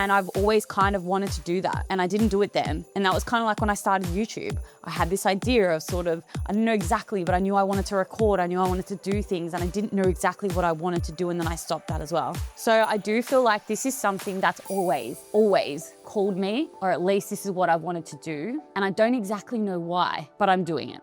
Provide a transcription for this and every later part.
And I've always kind of wanted to do that. And I didn't do it then. And that was kind of like when I started YouTube. I had this idea of sort of, I didn't know exactly, but I knew I wanted to record. I knew I wanted to do things, and I didn't know exactly what I wanted to do. And then I stopped that as well. So I do feel like this is something that's always called me, or at least this is what I've wanted to do. And I don't exactly know why, but I'm doing it.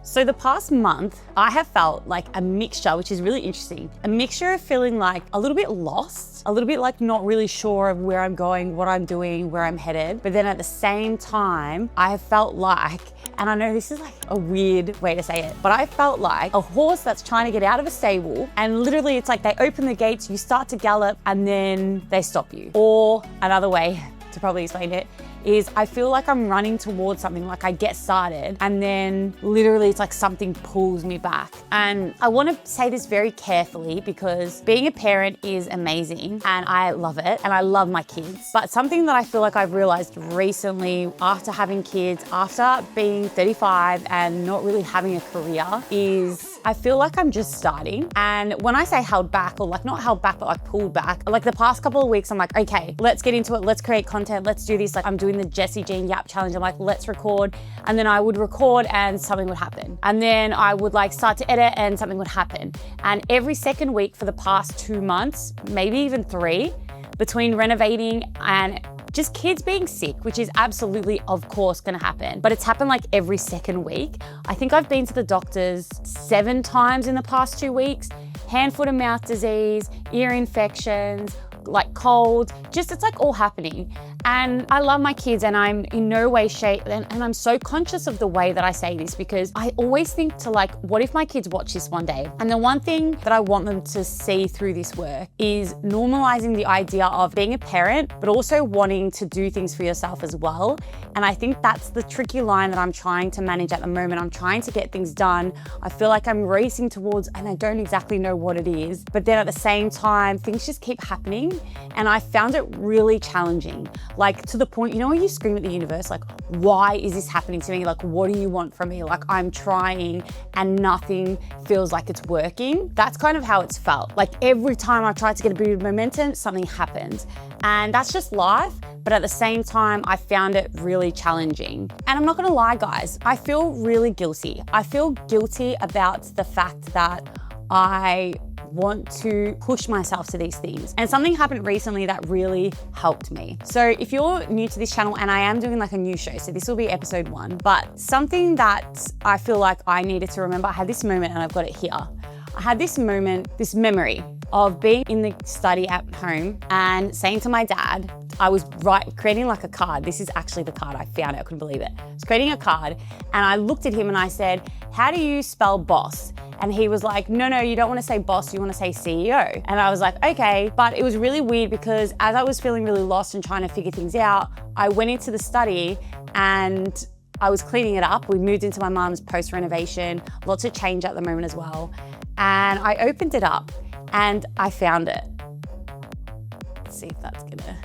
So the past month, I have felt like a mixture, which is really interesting. A mixture of feeling like a little bit lost, a little bit like not really sure of where I'm going, what I'm doing, where I'm headed. But then at the same time, I have felt like, and I know this is like a weird way to say it, but I felt like a horse that's trying to get out of a stable, and literally it's like they open the gates, you start to gallop, and then they stop you. Or another way to probably explain it is I feel like I'm running towards something, like I get started and then literally it's like something pulls me back. And I want to say this very carefully because being a parent is amazing and I love it and I love my kids. But something that I feel like I've realized recently after having kids, after being 35 and not really having a career, is I feel like I'm just starting. And when I say held back, or like not held back, but like pulled back, like the past couple of weeks, I'm like, okay, let's get into it. Let's create content. Let's do this. Like I'm doing the Jessie Jean Yap challenge. I'm like, let's record. And then I would record and something would happen. And then I would like start to edit and something would happen. And every second week for the past 2 months, maybe even 3, between renovating and just kids being sick, which is absolutely, of course, gonna happen. But it's happened like every second week. I think I've been to the doctors 7 times in the past 2 weeks. Hand, foot and mouth disease, ear infections, like cold, just it's like all happening. And I love my kids and I'm in no way shape, and I'm so conscious of the way that I say this because I always think to like, what if my kids watch this one day? And the one thing that I want them to see through this work is normalizing the idea of being a parent, but also wanting to do things for yourself as well. And I think that's the tricky line that I'm trying to manage at the moment. I'm trying to get things done. I feel like I'm racing towards, and I don't exactly know what it is, but then at the same time, things just keep happening. And I found it really challenging. Like to the point, you know, when you scream at the universe, like, why is this happening to me? Like, what do you want from me? Like I'm trying and nothing feels like it's working. That's kind of how it's felt. Like every time I tried to get a bit of momentum, something happened. And that's just life. But at the same time, I found it really challenging. And I'm not gonna lie, guys, I feel really guilty. I feel guilty about the fact that I want to push myself to these things. And something happened recently that really helped me. So if you're new to this channel, and I am doing like a new show, so this will be episode 1, but something that I feel like I needed to remember, I had this moment and I've got it here. I had this moment, this memory of being in the study at home and saying to my dad, I was creating like a card. This is actually the card. I found it, I couldn't believe it. I was creating a card and I looked at him and I said, how do you spell boss? And he was like, no, you don't want to say boss, you want to say CEO. And I was like, okay. But it was really weird because as I was feeling really lost and trying to figure things out, I went into the study and I was cleaning it up. We moved into my mum's post-renovation, lots of change at the moment as well. And I opened it up and I found it. Let's see if that's gonna.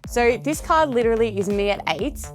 So this card literally is me at 8.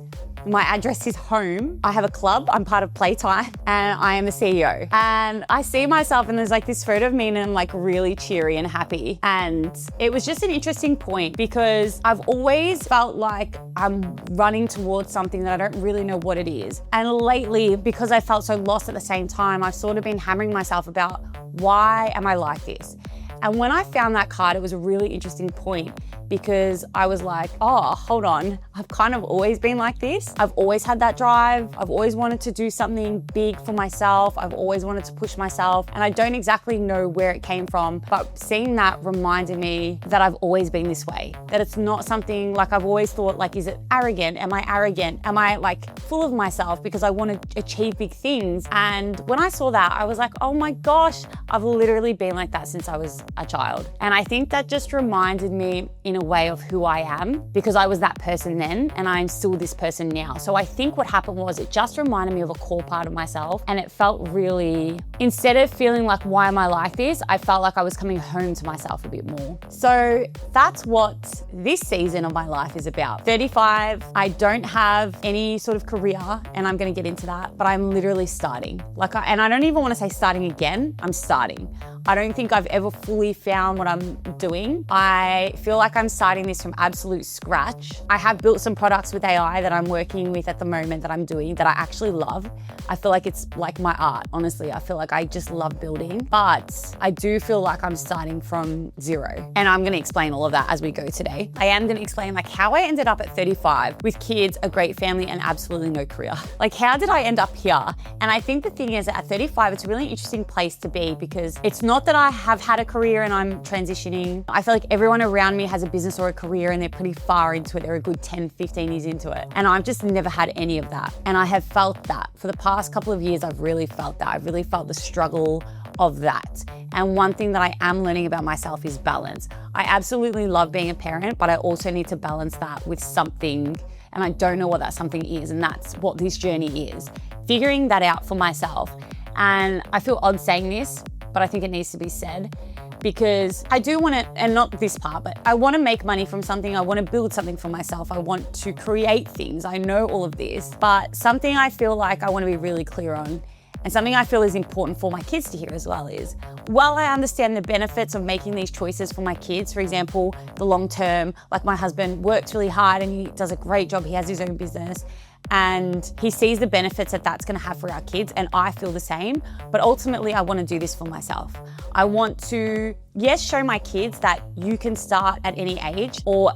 My address is home. I have a club, I'm part of Playtime, and I am a CEO. And I see myself and there's like this photo of me and I'm like really cheery and happy. And it was just an interesting point because I've always felt like I'm running towards something that I don't really know what it is. And lately, because I felt so lost at the same time, I've sort of been hammering myself about why am I like this? And when I found that card, it was a really interesting point because I was like, oh, hold on. I've kind of always been like this. I've always had that drive. I've always wanted to do something big for myself. I've always wanted to push myself. And I don't exactly know where it came from, but seeing that reminded me that I've always been this way. That it's not something like I've always thought like, is it arrogant? Am I arrogant? Am I like full of myself because I want to achieve big things? And when I saw that, I was like, oh my gosh, I've literally been like that since I was a child. And I think that just reminded me in a way of who I am because I was that person then and I'm still this person now. So I think what happened was it just reminded me of a core part of myself and it felt really instead of feeling like, why am I like this? I felt like I was coming home to myself a bit more. So that's what this season of my life is about. 35, I don't have any sort of career, and I'm gonna get into that, but I'm literally starting. And I don't even wanna say starting again, I'm starting. I don't think I've ever fully found what I'm doing. I feel like I'm starting this from absolute scratch. I have built some products with AI that I'm working with at the moment that I'm doing that I actually love. I feel like it's like my art, honestly. I feel like I just love building, but I do feel like I'm starting from zero. And I'm gonna explain all of that as we go today. I am gonna explain like how I ended up at 35 with kids, a great family, and absolutely no career. Like, how did I end up here? And I think the thing is that at 35, it's a really interesting place to be because it's not that I have had a career and I'm transitioning. I feel like everyone around me has a business or a career and they're pretty far into it. They're a good 10, 15 years into it. And I've just never had any of that. And I have felt that. For the past couple of years, I've really felt that. I've really felt the struggle of that. And one thing that I am learning about myself is balance. I absolutely love being a parent, but I also need to balance that with something, and I don't know what that something is, and that's what this journey is. Figuring that out for myself. And I feel odd saying this, but I think it needs to be said because I do want to, and not this part, but I want to make money from something. I want to build something for myself. I want to create things. I know all of this, but something I feel like I want to be really clear on, and something I feel is important for my kids to hear as well is, while I understand the benefits of making these choices for my kids, for example, the long term, like my husband works really hard and he does a great job. He has his own business. And he sees the benefits that that's gonna have for our kids, and I feel the same, but ultimately I wanna do this for myself. I want to, yes, show my kids that you can start at any age, or,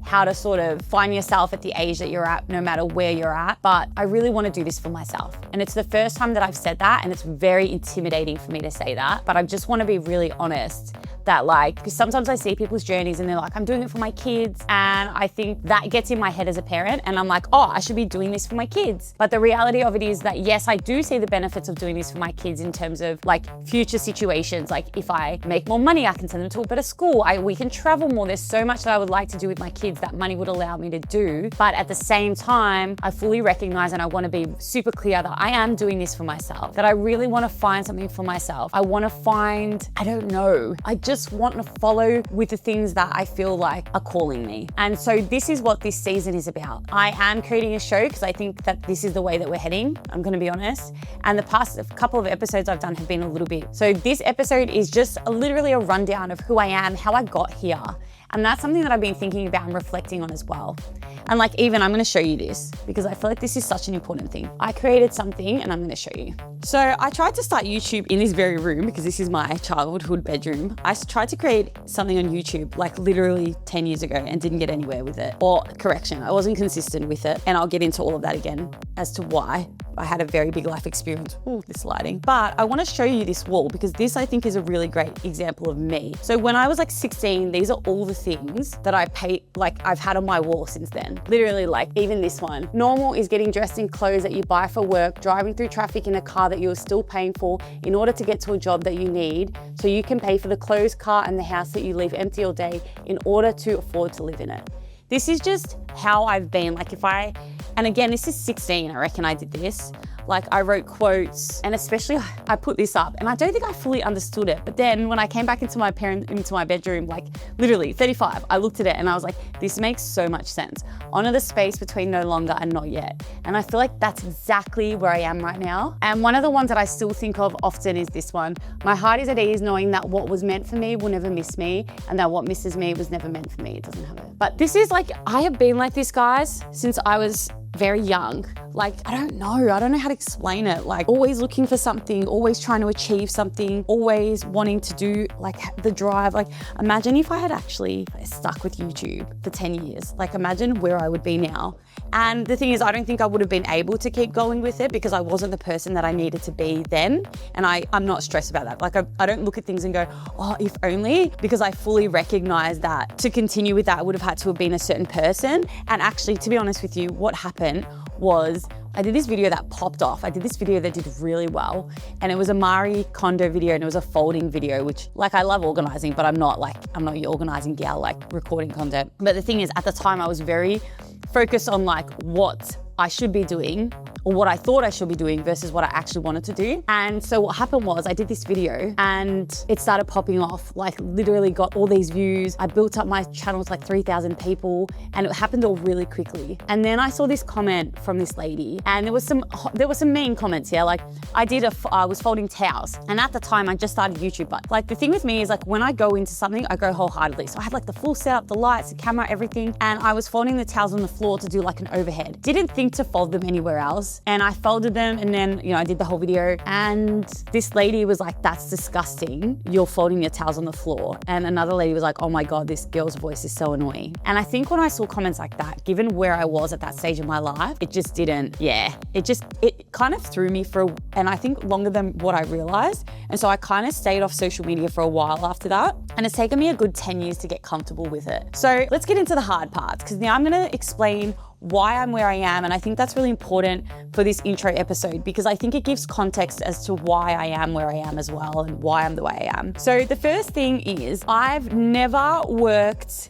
how to sort of find yourself at the age that you're at, no matter where you're at, but I really wanna do this for myself. And it's the first time that I've said that, and it's very intimidating for me to say that, but I just wanna be really honest that because sometimes I see people's journeys and they're like, I'm doing it for my kids. And I think that gets in my head as a parent and I'm like, oh, I should be doing this for my kids. But the reality of it is that yes, I do see the benefits of doing this for my kids in terms of future situations. Like if I make more money, I can send them to a better school. We can travel more. There's so much that I would like to do with my kids that money would allow me to do. But at the same time, I fully recognize and I want to be super clear that I am doing this for myself, that I really want to find something for myself. I want to find, I just want to follow with the things that I feel like are calling me. And so this is what this season is about. I am creating a show because I think that this is the way that we're heading. I'm going to be honest. And the past couple of episodes I've done have been a little bit. So this episode is just literally a rundown of who I am, how I got here. And that's something that I've been thinking about and reflecting on as well. And even, I'm gonna show you this because I feel like this is such an important thing. I created something and I'm gonna show you. So I tried to start YouTube in this very room because this is my childhood bedroom. I tried to create something on YouTube literally 10 years ago and didn't get anywhere with it. Or correction, I wasn't consistent with it. And I'll get into all of that again as to why. I had a very big life experience. Ooh, this lighting. But I wanna show you this wall because this I think is a really great example of me. So when I was 16, these are all the things that I've had on my wall since then. Literally even this one. Normal is getting dressed in clothes that you buy for work, driving through traffic in a car that you're still paying for in order to get to a job that you need so you can pay for the clothes, car, and the house that you leave empty all day in order to afford to live in it. This is just how I've been. And again, this is 16, I reckon I did this. I wrote quotes, and especially I put this up, and I don't think I fully understood it. But then when I came back into my bedroom, literally 35, I looked at it and I was like, this makes so much sense. Honor the space between no longer and not yet. And I feel like that's exactly where I am right now. And one of the ones that I still think of often is this one. My heart is at ease knowing that what was meant for me will never miss me, and that what misses me was never meant for me. It doesn't have it. But this is I have been like this, guys, since I was very young. I don't know how to explain it. Always looking for something, always trying to achieve something, always wanting to do the drive. Imagine if I had actually stuck with YouTube for 10 years. Imagine where I would be now. And the thing is, I don't think I would have been able to keep going with it because I wasn't the person that I needed to be then. And I'm not stressed about that. I don't look at things and go, oh, if only, because I fully recognize that to continue with that, I would have had to have been a certain person. And actually, to be honest with you, what happened was I did this video that popped off. I did this video that did really well. And it was a Marie Kondo video and it was a folding video, which I love organizing, but I'm not your organizing gal, recording content. But the thing is, at the time I was very focused on what I should be doing, or what I thought I should be doing versus what I actually wanted to do. And so what happened was I did this video and it started popping off, like literally got all these views. I built up my channel to like 3,000 people and it happened all really quickly. And then I saw this comment from this lady and there was some mean comments here. Like I was folding towels and at the time I just started YouTube, but like the thing with me is like when I go into something, I go wholeheartedly. So I had like the full setup, the lights, the camera, everything. And I was folding the towels on the floor to do like an overhead. Didn't think to fold them anywhere else. And I folded them and then, I did the whole video and this lady was like, that's disgusting. You're folding your towels on the floor. And another lady was like, oh my God, this girl's voice is so annoying. And I think when I saw comments like that, given where I was at that stage of my life, it just didn't, it kind of threw me and I think longer than what I realized. And so I kind of stayed off social media for a while after that. And it's taken me a good 10 years to get comfortable with it. So let's get into the hard parts because now I'm going to explain why I'm where I am. And I think that's really important for this intro episode because I think it gives context as to why I am where I am as well and why I'm the way I am. So the first thing is I've never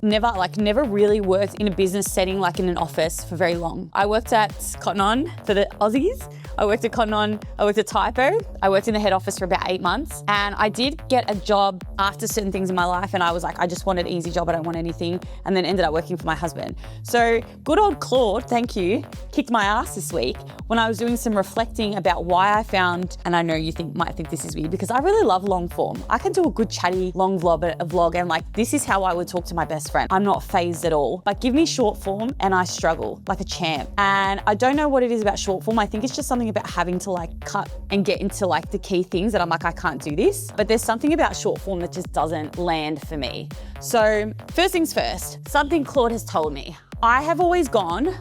really worked in a business setting like in an office for very long. I worked at Cotton On for the Aussies. I worked at Cotton On, I worked at Typo. I worked in the head office for about 8 months. And I did get a job after certain things in my life. And I was like, I just wanted an easy job. I don't want anything. And then ended up working for my husband. So good old Claude, thank you, kicked my ass this week when I was doing some reflecting about why I found, and I know you might think this is weird because I really love long form. I can do a good chatty long vlog and like, this is how I would talk to my best friend. I'm not phased at all, but give me short form and I struggle like a champ. And I don't know what it is about short form. I think it's just something about having to like cut and get into like the key things that I'm like, I can't do this. But there's something about short form that just doesn't land for me. So first things first, something Claude has told me. I have always gone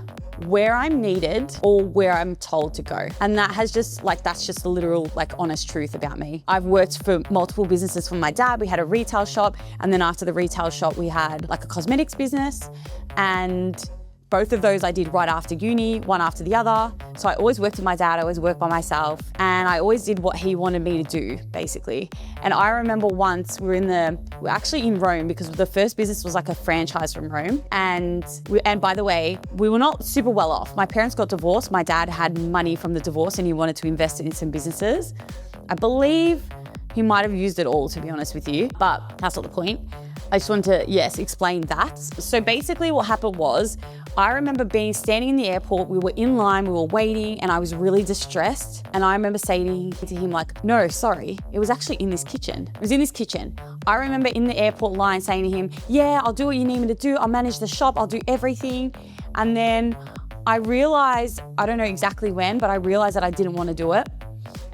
where I'm needed or where I'm told to go. And that has that's just the literal like honest truth about me. I've worked for multiple businesses for my dad. We had a retail shop. And then after the retail shop, we had like a cosmetics business. And both of those I did right after uni, one after the other. So I always worked with my dad, I always worked by myself, and I always did what he wanted me to do, basically. And I remember once we were actually in Rome because the first business was like a franchise from Rome. And by the way, we were not super well off. My parents got divorced. My dad had money from the divorce and he wanted to invest it in some businesses. I believe he might have used it all, to be honest with you, but that's not the point. I just wanted to, explain that. So basically what happened was, I remember standing in the airport, we were in line, we were waiting, and I was really distressed. And I remember saying to him like, no, sorry, it was actually in this kitchen. It was in this kitchen. I remember in the airport line saying to him, yeah, I'll do what you need me to do. I'll manage the shop, I'll do everything. And then I realized, I don't know exactly when, but I realized that I didn't want to do it.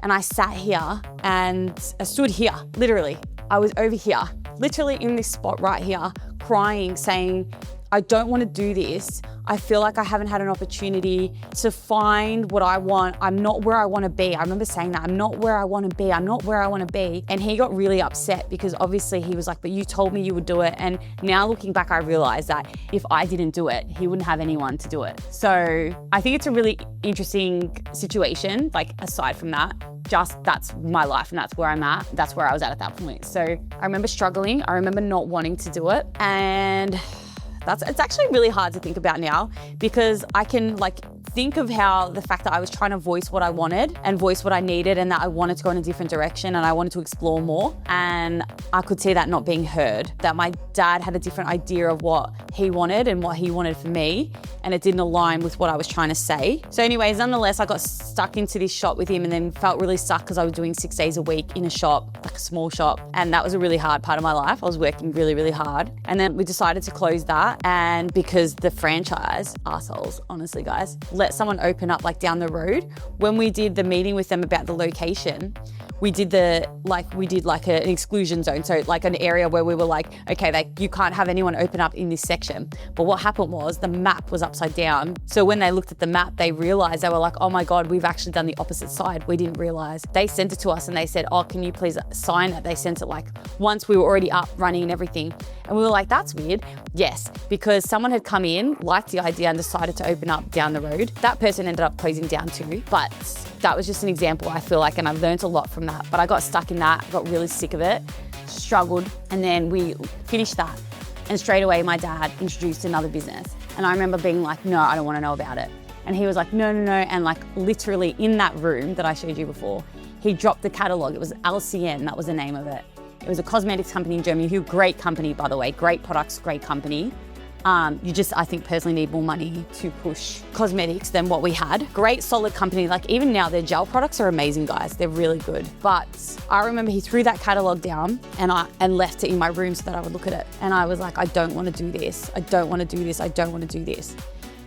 And I sat here and I stood here, literally. I was over here, literally in this spot right here, crying, saying, I don't want to do this. I feel like I haven't had an opportunity to find what I want. I'm not where I want to be. I remember saying that, I'm not where I want to be. I'm not where I want to be. And he got really upset because obviously he was like, but you told me you would do it. And now looking back, I realized that if I didn't do it, he wouldn't have anyone to do it. So I think it's a really interesting situation, like aside from that. Just that's my life and that's where I'm at. That's where I was at that point. So I remember struggling. I remember not wanting to do it. And it's actually really hard to think about now because I can think of how the fact that I was trying to voice what I wanted and voice what I needed and that I wanted to go in a different direction and I wanted to explore more. And I could see that not being heard, that my dad had a different idea of what he wanted and what he wanted for me. And it didn't align with what I was trying to say. So anyways, nonetheless, I got stuck into this shop with him and then felt really stuck because I was doing 6 days a week in a shop, like a small shop. And that was a really hard part of my life. I was working really, really hard. And then we decided to close that. And because the franchise, assholes, honestly guys, let someone open up down the road. When we did the meeting with them about the location, we did an exclusion zone. So an area where we were like, okay, you can't have anyone open up in this section. But what happened was the map was upside down. So when they looked at the map, they realized, they were like, oh my God, we've actually done the opposite side. We didn't realize. They sent it to us and they said, oh, can you please sign it? They sent it once we were already up, running and everything. And we were like, that's weird. Yes, because someone had come in, liked the idea and decided to open up down the road. That person ended up closing down too. But that was just an example, I feel like, and I've learned a lot from that. But I got stuck in that, got really sick of it, struggled, and then we finished that. And straight away, my dad introduced another business. And I remember being like, no, I don't want to know about it. And he was like, no. And like literally in that room that I showed you before, he dropped the catalog. It was LTCM, that was the name of it. It was a cosmetics company in Germany, great company, by the way, great products, great company. You just, I think, personally need more money to push cosmetics than what we had. Great, solid company. Like even now, their gel products are amazing, guys. They're really good. But I remember he threw that catalog down and left it in my room so that I would look at it. And I was like, I don't want to do this. I don't want to do this. I don't want to do this.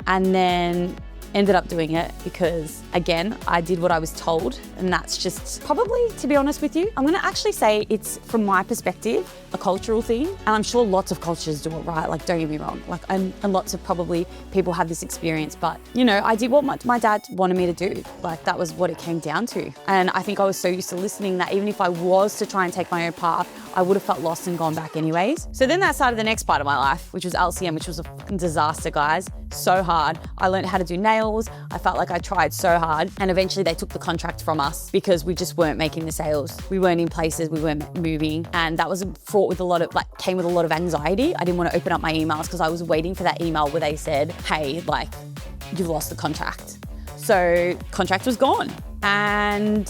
And then ended up doing it because, again, I did what I was told, and that's just probably, to be honest with you, I'm gonna actually say it's, from my perspective, a cultural thing, and I'm sure lots of cultures do it, right? Like, don't get me wrong, like, and lots of probably people have this experience, but, you know, I did what my dad wanted me to do. Like, that was what it came down to. And I think I was so used to listening that even if I was to try and take my own path, I would have felt lost and gone back anyways. So then that started the next part of my life, which was LCM, which was a fucking disaster, guys. So hard. I learned how to do nails. I felt like I tried so hard. And eventually they took the contract from us because we just weren't making the sales. We weren't in places, we weren't moving. And that was fraught with a lot of, like, came with a lot of anxiety. I didn't want to open up my emails because I was waiting for that email where they said, hey, like, you've lost the contract. So contract was gone. And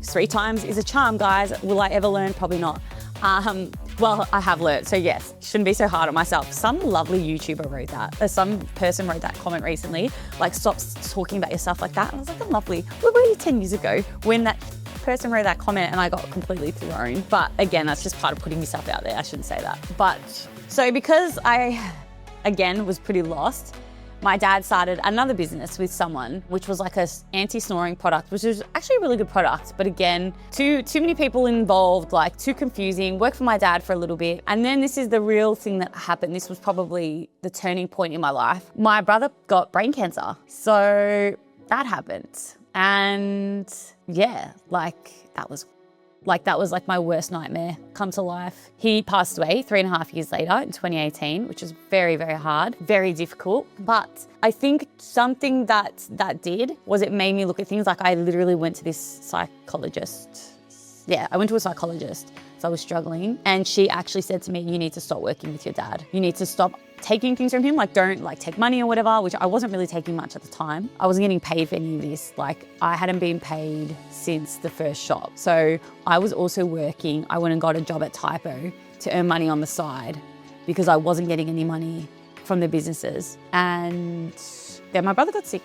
3 times is a charm, guys. Will I ever learn? Probably not. Well, I have learned, so yes, shouldn't be so hard on myself. Some lovely YouTuber wrote that. Some person wrote that comment recently, like, stop talking about yourself like that. And I was like, I'm lovely. Where were you 10 years ago when that person wrote that comment and I got completely thrown? But again, that's just part of putting yourself out there. I shouldn't say that. But so because I, again, was pretty lost, my dad started another business with someone, which was like a anti-snoring product, which was actually a really good product. But again, too many people involved, like too confusing. Worked for my dad for a little bit. And then this is the real thing that happened. This was probably the turning point in my life. My brother got brain cancer. So that happened. And yeah, that was my worst nightmare come to life. He passed away 3.5 years later in 2018, which is very, very hard, very difficult. But I think something that did was it made me look at things. Like, I literally went to this psychologist. Yeah, I went to a psychologist. So I was struggling. And she actually said to me, you need to stop working with your dad. You need to stop taking things from him. Like, don't take money or whatever, which I wasn't really taking much at the time. I wasn't getting paid for any of this. Like, I hadn't been paid since the first shop. So I was also working. I went and got a job at Typo to earn money on the side because I wasn't getting any money from the businesses. And then my brother got sick.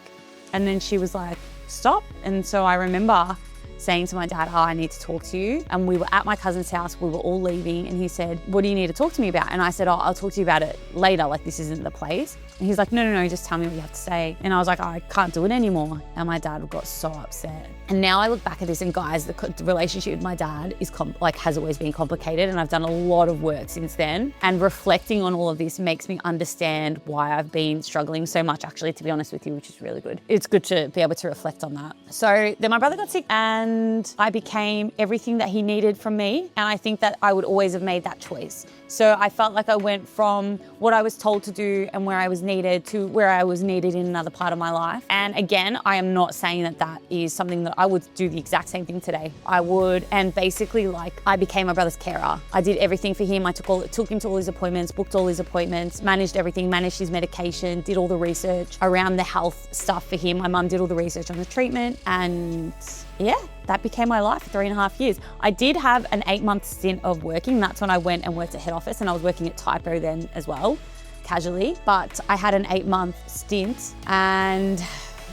And then she was like, stop. And so I remember saying to my dad, I need to talk to you. And we were at my cousin's house, we were all leaving, and he said, what do you need to talk to me about? And I said, I'll talk to you about it later, like, this isn't the place. And he's like, no, just tell me what you have to say. And I was like, I can't do it anymore. And my dad got so upset. And now I look back at this, and guys, the relationship with my dad is has always been complicated, and I've done a lot of work since then. And reflecting on all of this makes me understand why I've been struggling so much, actually, to be honest with you, which is really good. It's good to be able to reflect on that. So then my brother got sick, and I became everything that he needed from me. And I think that I would always have made that choice. So I felt like I went from what I was told to do and where I was needed to where I was needed in another part of my life. And again, I am not saying that that is something that I would do the exact same thing today. I would, and basically, like, I became my brother's carer. I did everything for him. I took him to all his appointments, booked all his appointments, managed everything, managed his medication, did all the research around the health stuff for him. My mum did all the research on the treatment, and yeah, that became my life for 3.5 years. I did have an 8-month stint of working. That's when I went and worked at head office, and I was working at Typo then as well, casually. But I had an 8-month stint and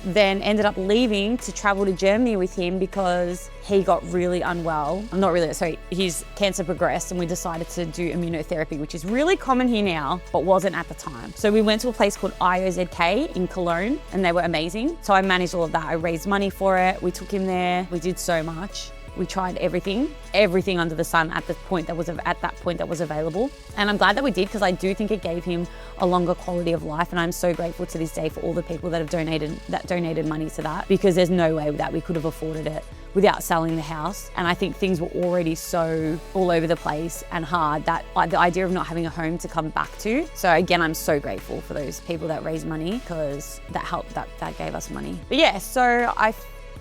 then ended up leaving to travel to Germany with him because he got really unwell. His cancer progressed, and we decided to do immunotherapy, which is really common here now, but wasn't at the time. So we went to a place called IOZK in Cologne, and they were amazing. So I managed all of that. I raised money for it. We took him there. We did so much. We tried everything under the sun at that point that was available. And I'm glad that we did, because I do think it gave him a longer quality of life. And I'm so grateful to this day for all the people that have donated money to that, because there's no way that we could have afforded it without selling the house. And I think things were already so all over the place and hard that the idea of not having a home to come back to. So again, I'm so grateful for those people that raised money, because that helped, that gave us money. But yeah, so I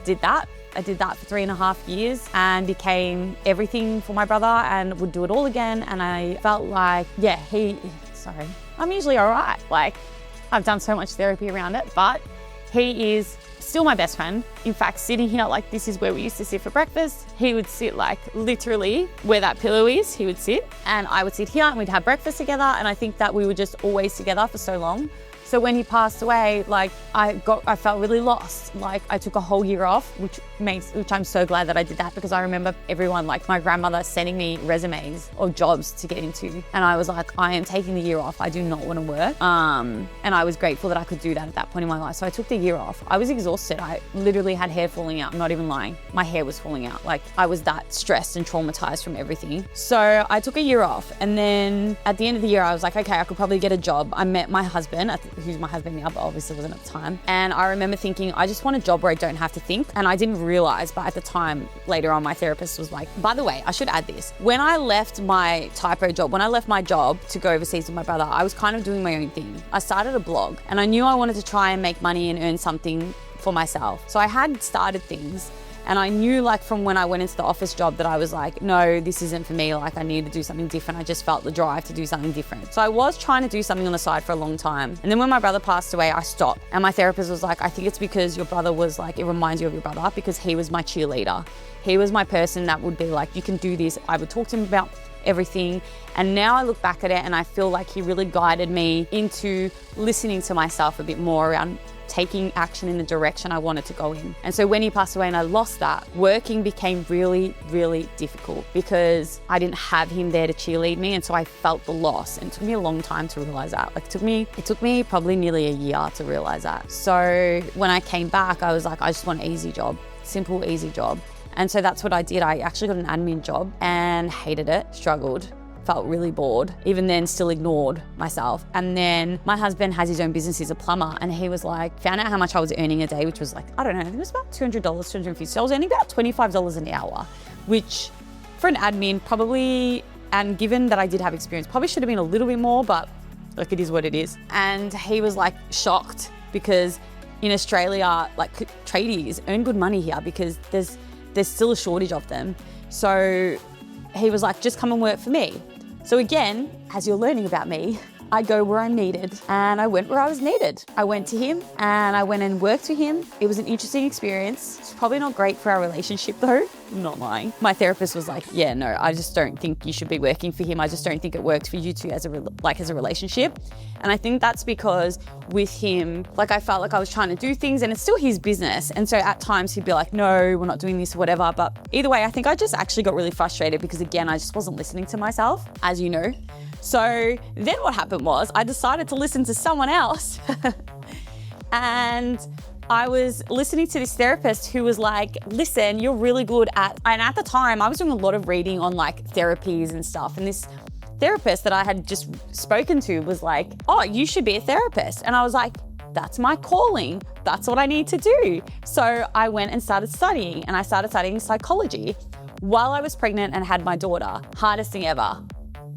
did that. I did that for 3.5 years and became everything for my brother and would do it all again. And I felt like, I'm usually all right. Like, I've done so much therapy around it, but He is still my best friend. In fact, sitting here, like this is where we used to sit for breakfast. He would sit like literally where that pillow is, he would sit, and I would sit here and we'd have breakfast together. And I think that we were just always together for so long. So when he passed away, like I felt really lost. Like I took a whole year off, which I'm so glad that I did that, because I remember everyone, like my grandmother, sending me resumes of jobs to get into. And I was like, I am taking the year off. I do not want to work. And I was grateful that I could do that at that point in my life. So I took the year off. I was exhausted. I literally had hair falling out. I'm not even lying. My hair was falling out. Like I was that stressed and traumatized from everything. So I took a year off. And then at the end of the year, I was like, okay, I could probably get a job. I met my husband, who's my husband now, but obviously wasn't at the time. And I remember thinking, I just want a job where I don't have to think. And I didn't realize, but at the time, later on, my therapist was like, by the way, I should add this. When I left my typo job, when I left my job to go overseas with my brother, I was kind of doing my own thing. I started a blog and I knew I wanted to try and make money and earn something for myself. So I had started things. And I knew, like, from when I went into the office job that I was like, no, this isn't for me. Like, I need to do something different. I just felt the drive to do something different. So I was trying to do something on the side for a long time. And then when my brother passed away, I stopped. And my therapist was like, I think it's because your brother was like, it reminds you of your brother, because he was my cheerleader. He was my person that would be like, you can do this. I would talk to him about everything. And now I look back at it and I feel like he really guided me into listening to myself a bit more around taking action in the direction I wanted to go in. And so when he passed away and I lost that, working became really, really difficult because I didn't have him there to cheerlead me. And so I felt the loss. And it took me a long time to realize that. Like it took me probably nearly a year to realize that. So when I came back, I was like, I just want an easy job, simple, easy job. And so that's what I did. I actually got an admin job and hated it, struggled, felt really bored, even then still ignored myself. And then my husband has his own business, he's a plumber, and he was like, found out how much I was earning a day, which was like, I don't know, I think it was about $200, $250. I was earning about $25 an hour, which for an admin probably, and given that I did have experience, probably should have been a little bit more, but like it is what it is. And he was like shocked because in Australia, like tradies earn good money here because there's still a shortage of them. So he was like, just come and work for me. So again, as you're learning about me, I go where I'm needed, and I went where I was needed. I went to him and I went and worked with him. It was an interesting experience. It's probably not great for our relationship though, I'm not lying. My therapist was like, yeah, no, I just don't think you should be working for him. I just don't think it works for you two as a relationship. And I think that's because with him, like I felt like I was trying to do things and it's still his business. And so at times he'd be like, no, we're not doing this or whatever. But either way, I think I just actually got really frustrated because again, I just wasn't listening to myself, as you know. So then what happened was I decided to listen to someone else and I was listening to this therapist who was like, listen, you're really good at, and at the time I was doing a lot of reading on like therapies and stuff. And this therapist that I had just spoken to was like, oh, you should be a therapist. And I was like, that's my calling. That's what I need to do. So I went and started studying, and I started studying psychology while I was pregnant and had my daughter. Hardest thing ever.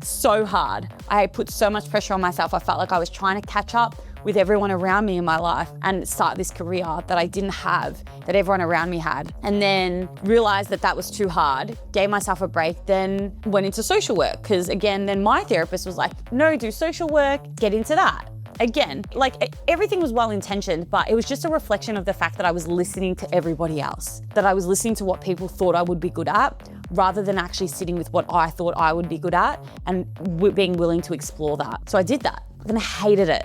So hard. I put so much pressure on myself. I felt like I was trying to catch up with everyone around me in my life and start this career that I didn't have, that everyone around me had. And then realized that that was too hard, gave myself a break, then went into social work. Because again, then my therapist was like, no, do social work, get into that. Again, like everything was well-intentioned, but it was just a reflection of the fact that I was listening to everybody else, that I was listening to what people thought I would be good at, rather than actually sitting with what I thought I would be good at and being willing to explore that. So I did that. Then I hated it.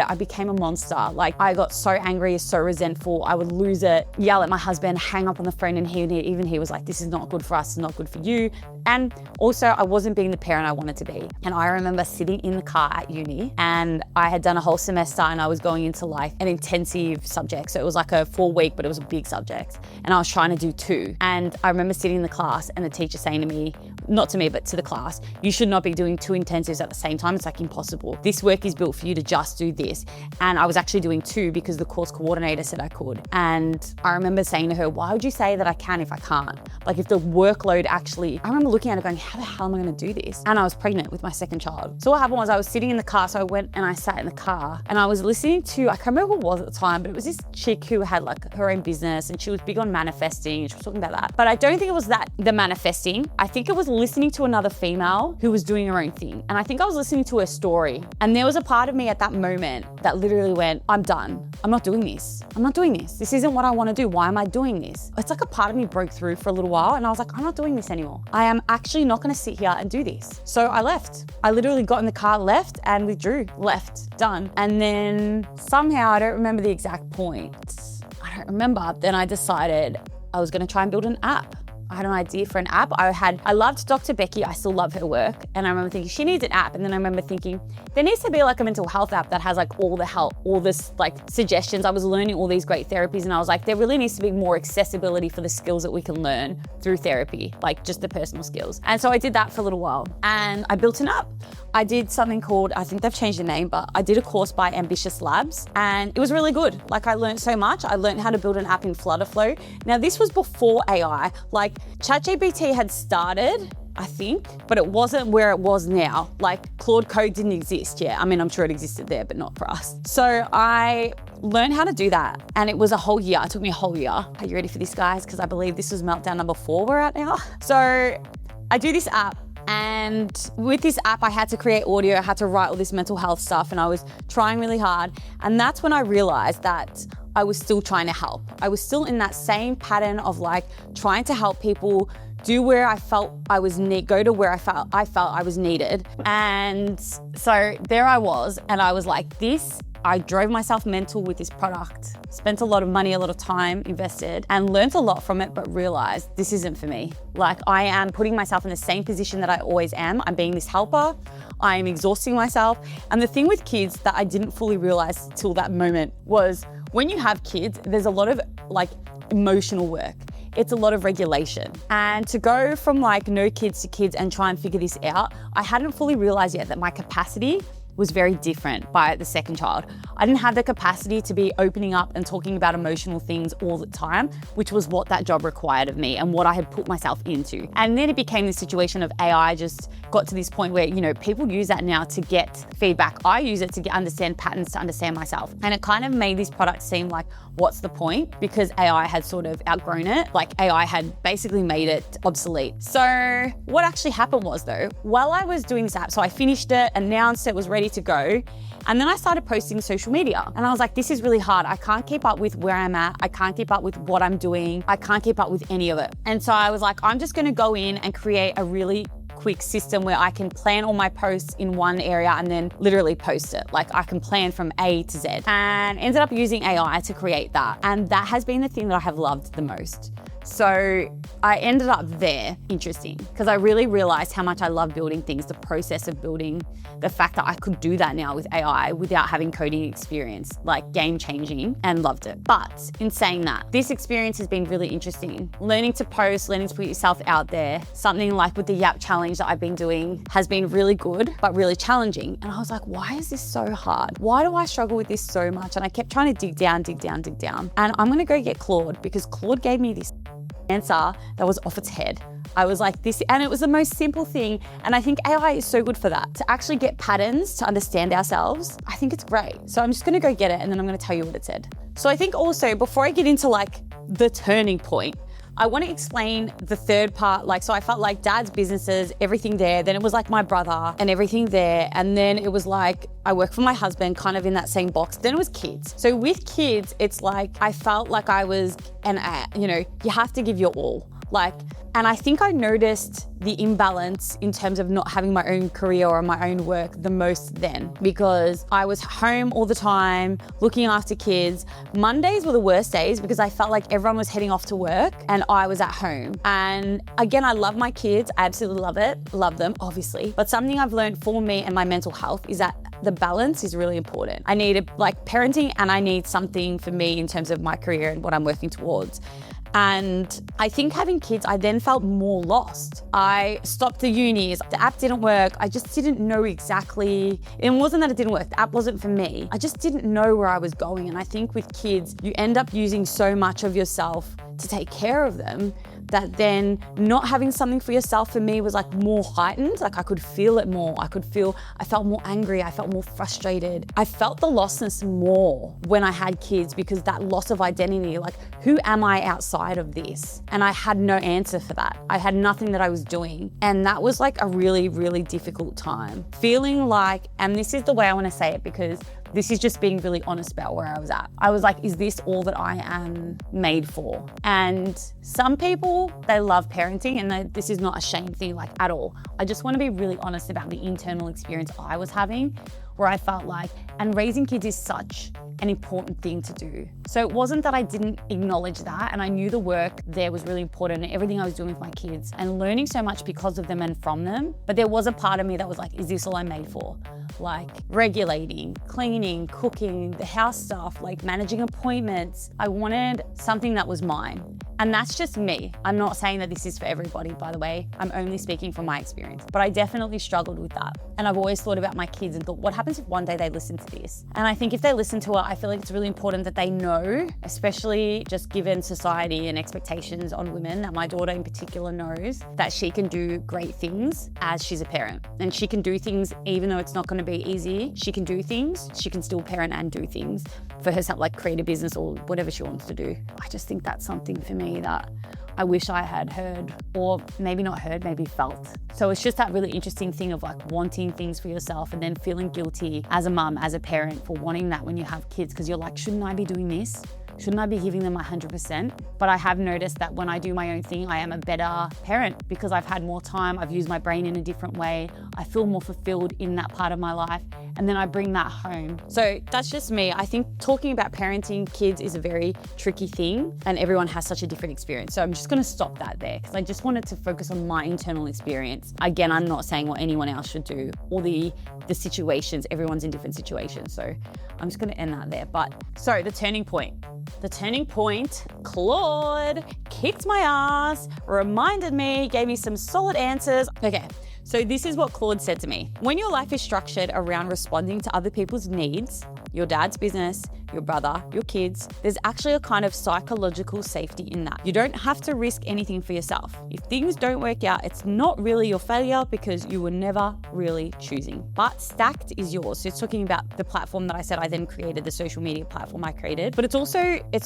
I became a monster. Like I got so angry, so resentful. I would lose it, yell at my husband, hang up on the phone, and he was like, this is not good for us, it's not good for you. And also I wasn't being the parent I wanted to be. And I remember sitting in the car at uni and I had done a whole semester and I was going into like an intensive subject. So it was like a 4-week, but it was a big subject. And I was trying to do 2. And I remember sitting in the class and the teacher saying to me, not to me, but to the class, you should not be doing 2 intensives at the same time. It's like impossible. This work is built for you to just do this. And I was actually doing 2 because the course coordinator said I could. And I remember saying to her, why would you say that I can if I can't? Like if the workload actually, I remember looking at it going, how the hell am I going to do this? And I was pregnant with my second child. So what happened was I was sitting in the car. So I went and I sat in the car and I was listening to, I can't remember what it was at the time, but it was this chick who had like her own business and she was big on manifesting. She was talking about that. But I don't think it was the manifesting. I think it was listening to another female who was doing her own thing. And I think I was listening to her story. And there was a part of me at that moment that literally went, I'm done. I'm not doing this. I'm not doing this. This isn't what I want to do. Why am I doing this? It's like a part of me broke through for a little while and I was like, I'm not doing this anymore. I am actually not going to sit here and do this. So I left. I literally got in the car, left and withdrew, left, done. And then somehow, I don't remember the exact point. I don't remember. Then I decided I was going to try and build an app. I had an idea for an app. I loved Dr. Becky. I still love her work. And I remember thinking, she needs an app. And then I remember thinking, there needs to be like a mental health app that has like all the help, all this like suggestions. I was learning all these great therapies and I was like, there really needs to be more accessibility for the skills that we can learn through therapy, like just the personal skills. And so I did that for a little while and I built an app. I did something called, I think they've changed the name, but I did a course by Ambitious Labs and it was really good. Like I learned so much. I learned how to build an app in Flutterflow. Now this was before AI, like ChatGPT had started, I think, but it wasn't where it was now. Like Claude Code didn't exist yet. I mean, I'm sure it existed there, but not for us. So I learned how to do that. And it was a whole year. It took me a whole year. Are you ready for this, guys? Because I believe this was meltdown number 4 we're at now. So I do this app. And with this app, I had to create audio, I had to write all this mental health stuff, and I was trying really hard. And that's when I realized that I was still trying to help. I was still in that same pattern of like trying to help people do where I felt I was go to where I felt I was needed. And so there I was, and I was like, I drove myself mental with this product, spent a lot of money, a lot of time invested and learned a lot from it, but realized this isn't for me. Like I am putting myself in the same position that I always am. I'm being this helper. I am exhausting myself. And the thing with kids that I didn't fully realize till that moment was when you have kids, there's a lot of like emotional work. It's a lot of regulation. And to go from like no kids to kids and try and figure this out, I hadn't fully realized yet that my capacity was very different by the second child. I didn't have the capacity to be opening up and talking about emotional things all the time, which was what that job required of me and what I had put myself into. And then it became this situation of AI just got to this point where, you know, people use that now to get feedback. I use it to understand patterns, to understand myself. And it kind of made this product seem like, what's the point? Because AI had sort of outgrown it. Like AI had basically made it obsolete. So what actually happened was though, while I was doing this app, so I finished it, announced it, was ready to go. And then I started posting social media and I was like, this is really hard. I can't keep up with where I'm at. I can't keep up with what I'm doing. I can't keep up with any of it. And so I was like, I'm just gonna go in and create a really quick system where I can plan all my posts in one area and then literally post it. Like I can plan from A to Z, and ended up using AI to create that. And that has been the thing that I have loved the most. So I ended up there, interesting, because I really realized how much I love building things, the process of building, the fact that I could do that now with AI without having coding experience, like game changing, and loved it. But in saying that, this experience has been really interesting. Learning to post, learning to put yourself out there, something like with the Yap challenge that I've been doing has been really good, but really challenging. And I was like, why is this so hard? Why do I struggle with this so much? And I kept trying to dig down. And I'm gonna go get Claude because Claude gave me this answer that was off its head. I was like this, and it was the most simple thing. And I think AI is so good for that, to actually get patterns, to understand ourselves. I think it's great. So I'm just gonna go get it and then I'm gonna tell you what it said. So I think also before I get into like the turning point, I want to explain the third part. Like, so I felt like dad's businesses, everything there. Then it was like my brother and everything there. And then it was like, I work for my husband kind of in that same box. Then it was kids. So with kids, it's like, I felt like I was you have to give your all. Like, and I think I noticed the imbalance in terms of not having my own career or my own work the most then, because I was home all the time, looking after kids. Mondays were the worst days because I felt like everyone was heading off to work and I was at home. And again, I love my kids. I absolutely love them, obviously. But something I've learned for me and my mental health is that the balance is really important. I need parenting, and I need something for me in terms of my career and what I'm working towards. And I think having kids, I then felt more lost. I stopped the unis, the app didn't work. I just didn't know exactly. It wasn't that it didn't work, the app wasn't for me. I just didn't know where I was going. And I think with kids, you end up using so much of yourself to take care of them that then not having something for yourself for me was like more heightened. Like I could feel it more. I felt more angry. I felt more frustrated. I felt the lostness more when I had kids because that loss of identity, like who am I outside of this? And I had no answer for that. I had nothing that I was doing. And that was like a really, really difficult time. Feeling like, and this is the way I want to say it because this is just being really honest about where I was at. I was like, is this all that I am made for? And some people, they love parenting and this is not a shame thing like at all. I just want to be really honest about the internal experience I was having where I felt like, and raising kids is such an important thing to do. So it wasn't that I didn't acknowledge that, and I knew the work there was really important and everything I was doing with my kids and learning so much because of them and from them. But there was a part of me that was like, is this all I'm made for? Like regulating, cleaning, cooking, the house stuff, like managing appointments. I wanted something that was mine. And that's just me. I'm not saying that this is for everybody, by the way. I'm only speaking from my experience. But I definitely struggled with that. And I've always thought about my kids and thought, what happens if one day they listen to this? And I think if they listen to it, I feel like it's really important that they know, especially just given society and expectations on women, that my daughter in particular knows that she can do great things as she's a parent. And she can do things even though it's not going to be easy. She can do things. She can still parent and do things for herself, like create a business or whatever she wants to do. I just think that's something for me that I wish I had heard, or maybe not heard, maybe felt. So it's just that really interesting thing of like wanting things for yourself and then feeling guilty as a mum, as a parent for wanting that when you have kids, because you're like, shouldn't I be doing this? Shouldn't I be giving them 100%? But I have noticed that when I do my own thing, I am a better parent because I've had more time, I've used my brain in a different way, I feel more fulfilled in that part of my life, and then I bring that home. So that's just me. I think talking about parenting kids is a very tricky thing and everyone has such a different experience. So I'm just gonna stop that there because I just wanted to focus on my internal experience. Again, I'm not saying what anyone else should do or the situations, everyone's in different situations. So I'm just gonna end that there. But so the turning point. The turning point, Claude kicked my ass, reminded me, gave me some solid answers. Okay, so this is what Claude said to me. When your life is structured around responding to other people's needs, your dad's business, your brother, your kids, there's actually a kind of psychological safety in that. You don't have to risk anything for yourself. If things don't work out, it's not really your failure because you were never really choosing. But Stacked is yours. So it's talking about the platform that I said I then created, the social media platform I created. But it's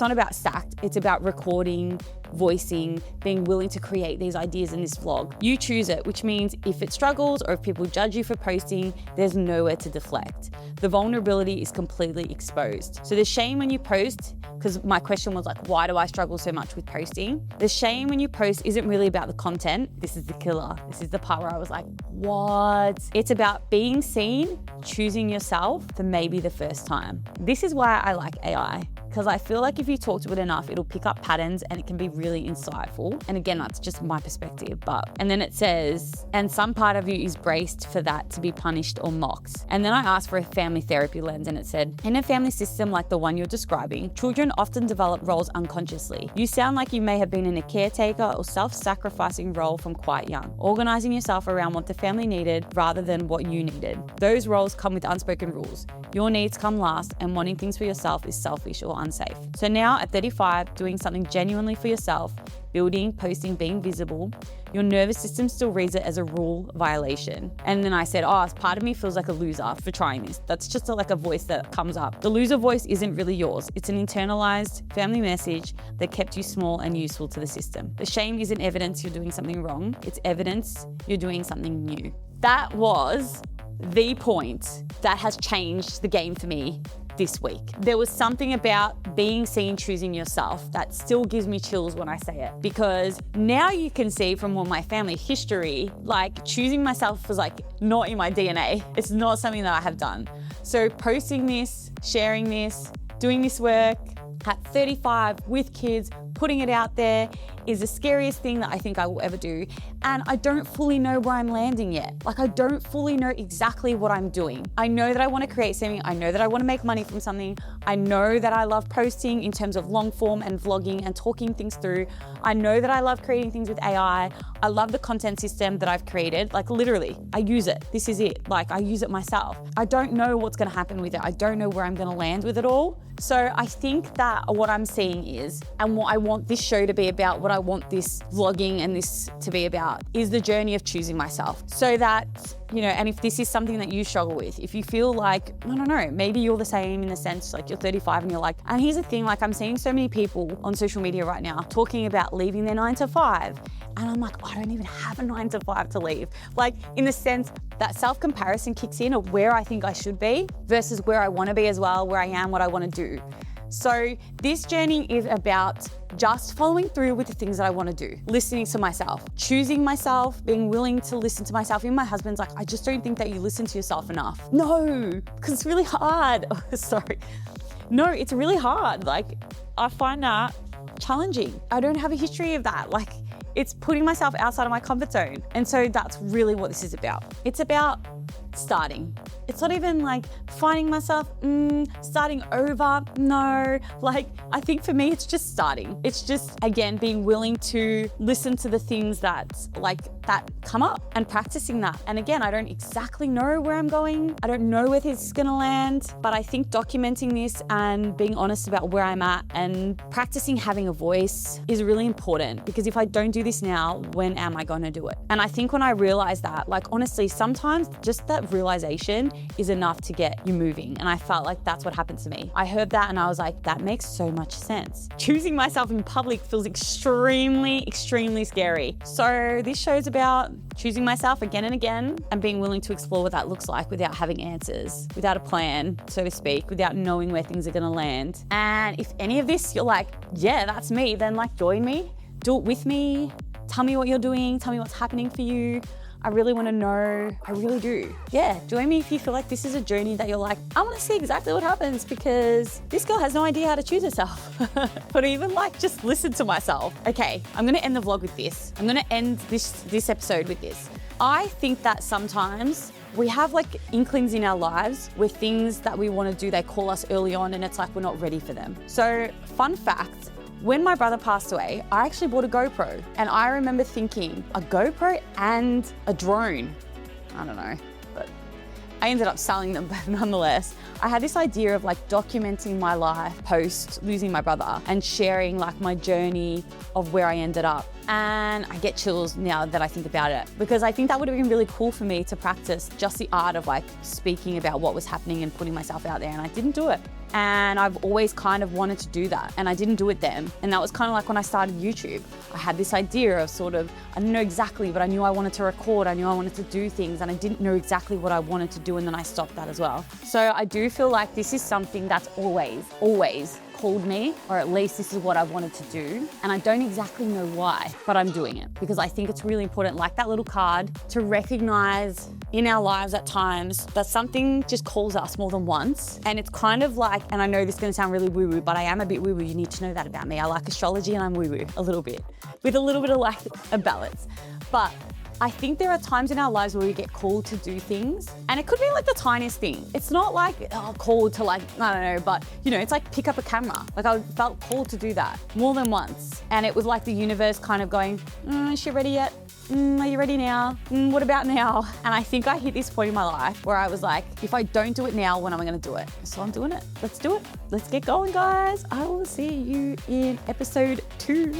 not about Stacked. It's about recording, voicing, being willing to create these ideas in this vlog. You choose it, which means if it struggles or if people judge you for posting, there's nowhere to deflect. The vulnerability is completely exposed. So the shame when you post, because my question was like, why do I struggle so much with posting? The shame when you post isn't really about the content. This is the killer. This is the part where I was like, what? It's about being seen, choosing yourself for maybe the first time. This is why I like AI. Because I feel like if you talk to it enough, it'll pick up patterns and it can be really insightful. And again, that's just my perspective. And then it says, and some part of you is braced for that to be punished or mocked. And then I asked for a family therapy lens and it said, in a family system like the one you're describing, children often develop roles unconsciously. You sound like you may have been in a caretaker or self-sacrificing role from quite young, organizing yourself around what the family needed rather than what you needed. Those roles come with unspoken rules. Your needs come last and wanting things for yourself is selfish or unsafe. So now at 35, doing something genuinely for yourself, building, posting, being visible, your nervous system still reads it as a rule violation. And then I said, part of me feels like a loser for trying this. That's just like a voice that comes up. The loser voice isn't really yours. It's an internalized family message that kept you small and useful to the system. The shame isn't evidence you're doing something wrong. It's evidence you're doing something new. That was the point that has changed the game for me this week. There was something about being seen, choosing yourself that still gives me chills when I say it, because now you can see from all my family history, like choosing myself was like not in my DNA. It's not something that I have done. So posting this, sharing this, doing this work at 35 with kids, putting it out there is the scariest thing that I think I will ever do. And I don't fully know where I'm landing yet. Like I don't fully know exactly what I'm doing. I know that I want to create something. I know that I want to make money from something. I know that I love posting in terms of long form and vlogging and talking things through. I know that I love creating things with AI. I love the content system that I've created. Like literally, I use it. This is it. Like I use it myself. I don't know what's going to happen with it. I don't know where I'm going to land with it all. So I think that what I'm seeing is, and what I want this show to be about, what what I want this vlogging and this to be about, is the journey of choosing myself. So that, you know, and if this is something that you struggle with, if you feel like, I don't know, maybe you're the same in the sense, like you're 35 and you're like, and here's the thing, like I'm seeing so many people on social media right now talking about leaving their 9 to 5. And I'm like, I don't even have a 9 to 5 to leave. Like in the sense that self-comparison kicks in of where I think I should be versus where I want to be as well, where I am, what I want to do. So this journey is about just following through with the things that I want to do, listening to myself, choosing myself, being willing to listen to myself. Even my husband's like, I just don't think that you listen to yourself enough. No, because it's really hard. Oh, sorry. No, it's really hard. Like I find that challenging. I don't have a history of that. Like it's putting myself outside of my comfort zone. And so that's really what this is about. It's about starting. It's not even like finding myself, starting over. No, like I think for me, it's just starting. It's just, again, being willing to listen to the things that come up and practicing that. And again, I don't exactly know where I'm going. I don't know where this is gonna land, but I think documenting this and being honest about where I'm at and practicing having a voice is really important, because if I don't do this now, when am I gonna do it? And I think when I realized that, like honestly, sometimes just that realization is enough to get you moving. And I felt like that's what happened to me. I heard that and I was like, that makes so much sense. Choosing myself in public feels extremely, extremely scary. So this show's about choosing myself again and again and being willing to explore what that looks like without having answers, without a plan, so to speak, without knowing where things are gonna land. And if any of this, you're like, yeah, that's me, then like join me, do it with me, tell me what you're doing, tell me what's happening for you. I really want to know, I really do. Yeah, join me if you feel like this is a journey that you're like, I want to see exactly what happens because this girl has no idea how to choose herself. But even like, just listen to myself. Okay, I'm going to end the vlog with this. I'm going to end this episode with this. I think that sometimes we have like inklings in our lives where things that we want to do, they call us early on and it's like we're not ready for them. So fun fact, when my brother passed away, I actually bought a GoPro, and I remember thinking, a GoPro and a drone. I don't know, but I ended up selling them, but nonetheless, I had this idea of like documenting my life post losing my brother and sharing like my journey of where I ended up. And I get chills now that I think about it, because I think that would have been really cool for me to practice just the art of like speaking about what was happening and putting myself out there, and I didn't do it. And I've always kind of wanted to do that, and I didn't do it then. And that was kind of like when I started YouTube. I had this idea of sort of, I didn't know exactly, but I knew I wanted to record, I knew I wanted to do things, and I didn't know exactly what I wanted to do, and then I stopped that as well. So I do feel like this is something that's always called me, or at least this is what I wanted to do. And I don't exactly know why, but I'm doing it because I think it's really important, like that little card, to recognize in our lives at times that something just calls us more than once. And it's kind of like, and I know this is gonna sound really woo-woo, but I am a bit woo-woo. You need to know that about me. I like astrology and I'm woo-woo a little bit, with a little bit of like a balance. But I think there are times in our lives where we get called to do things, and it could be like the tiniest thing. It's not like called to like, I don't know, but you know, it's like pick up a camera. Like I felt called to do that more than once. And it was like the universe kind of going, is she ready yet? Are you ready now? What about now? And I think I hit this point in my life where I was like, if I don't do it now, when am I gonna do it? So I'm doing it. Let's do it. Let's get going, guys. I will see you in episode 2.